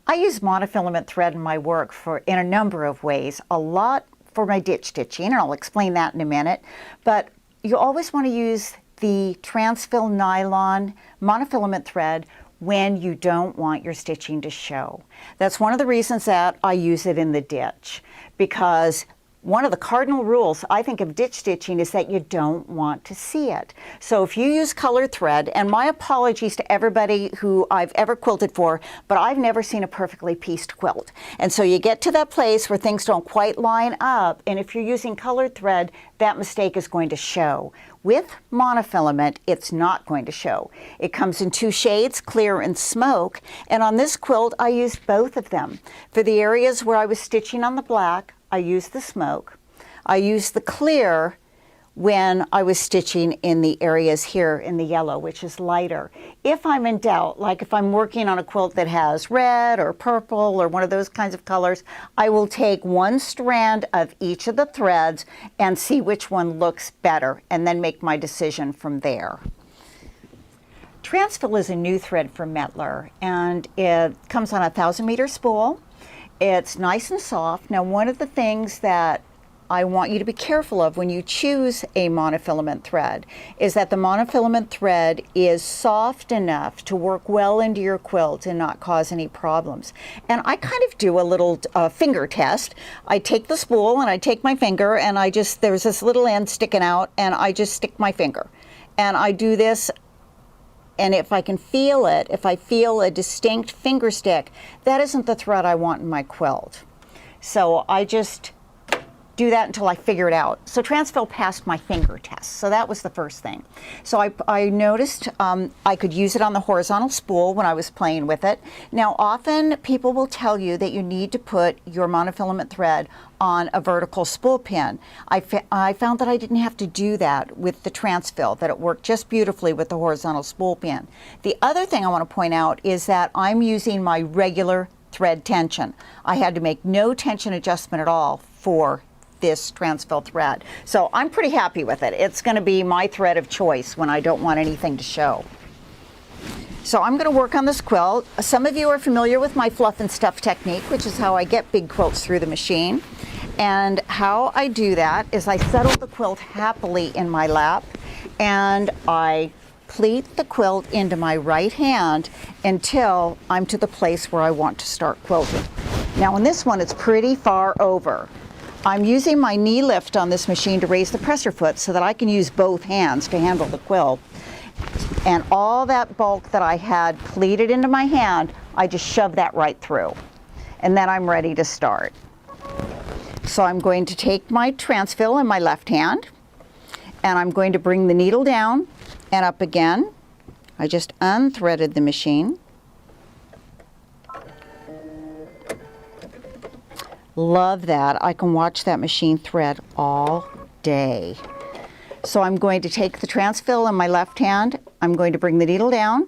I use monofilament thread in my work in a number of ways. A lot for my ditch stitching, and I'll explain that in a minute. But you always want to use the transfill nylon monofilament thread when you don't want your stitching to show. That's one of the reasons that I use it in the ditch, because one of the cardinal rules, I think, of ditch stitching is that you don't want to see it. So if you use colored thread, and my apologies to everybody who I've ever quilted for, but I've never seen a perfectly pieced quilt. And so you get to that place where things don't quite line up, and if you're using colored thread, that mistake is going to show. With monofilament, it's not going to show. It comes in two shades, clear and smoke, and on this quilt, I used both of them. For the areas where I was stitching on the black, I used the smoke. I used the clear when I was stitching in the areas here in the yellow, which is lighter. If I'm in doubt, like if I'm working on a quilt that has red or purple or one of those kinds of colors, I will take one strand of each of the threads and see which one looks better, and then make my decision from there. Transfill is a new thread from Mettler, and it comes on a 1,000-meter spool. It's nice and soft. Now, one of the things that I want you to be careful of when you choose a monofilament thread is that the monofilament thread is soft enough to work well into your quilt and not cause any problems. And I kind of do a little finger test. I take the spool and I take my finger, and there's this little end sticking out, and I just stick my finger. And I do this, and if I can feel it, if I feel a distinct finger stick, that isn't the thread I want in my quilt. So I just do that until I figure it out. So transfill passed my finger test. So that was the first thing. So I noticed I could use it on the horizontal spool when I was playing with it. Now, often people will tell you that you need to put your monofilament thread on a vertical spool pin. I found that I didn't have to do that with the transfill, that it worked just beautifully with the horizontal spool pin. The other thing I want to point out is that I'm using my regular thread tension. I had to make no tension adjustment at all for this transfill thread. So I'm pretty happy with it. It's going to be my thread of choice when I don't want anything to show. So I'm going to work on this quilt. Some of you are familiar with my fluff and stuff technique, which is how I get big quilts through the machine. And how I do that is I settle the quilt happily in my lap, and I pleat the quilt into my right hand until I'm to the place where I want to start quilting. Now in this one, it's pretty far over. I'm using my knee lift on this machine to raise the presser foot so that I can use both hands to handle the quilt. And all that bulk that I had pleated into my hand, I just shove that right through. And then I'm ready to start. So I'm going to take my transfill in my left hand, and I'm going to bring the needle down and up again. I just unthreaded the machine. Love that. I can watch that machine thread all day. So I'm going to take the transfill in my left hand. I'm going to bring the needle down,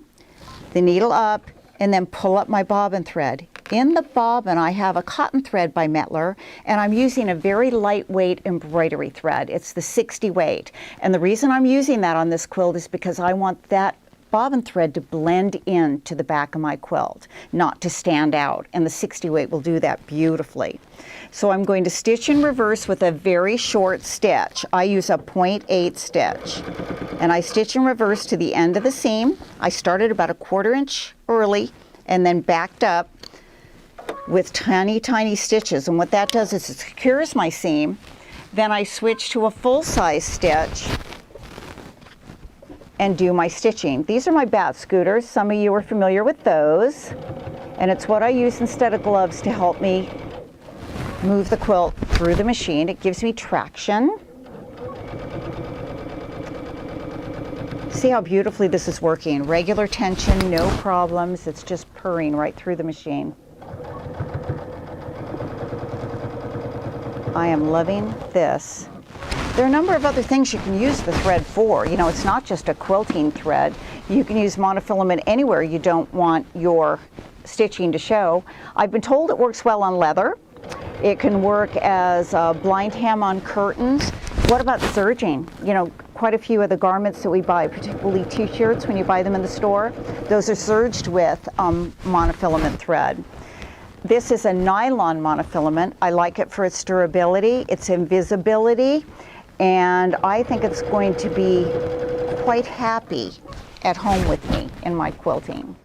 the needle up, and then pull up my bobbin thread. In the bobbin, I have a cotton thread by Mettler, and I'm using a very lightweight embroidery thread. It's the 60 weight. And the reason I'm using that on this quilt is because I want that bobbin thread to blend in to the back of my quilt, not to stand out, and the 60 weight will do that beautifully. So I'm going to stitch in reverse with a very short stitch. I use a 0.8 stitch, and I stitch in reverse to the end of the seam. I started about a 1/4 inch early and then backed up with tiny, tiny stitches, and what that does is it secures my seam. Then I switch to a full-size stitch and do my stitching. These are my bat scooters. Some of you are familiar with those. And it's what I use instead of gloves to help me move the quilt through the machine. It gives me traction. See how beautifully this is working. Regular tension, no problems. It's just purring right through the machine. I am loving this. There are a number of other things you can use the thread for. You know, it's not just a quilting thread. You can use monofilament anywhere you don't want your stitching to show. I've been told it works well on leather. It can work as a blind hem on curtains. What about serging? You know, quite a few of the garments that we buy, particularly t-shirts when you buy them in the store, those are serged with monofilament thread. This is a nylon monofilament. I like it for its durability, its invisibility, and I think it's going to be quite happy at home with me in my quilting.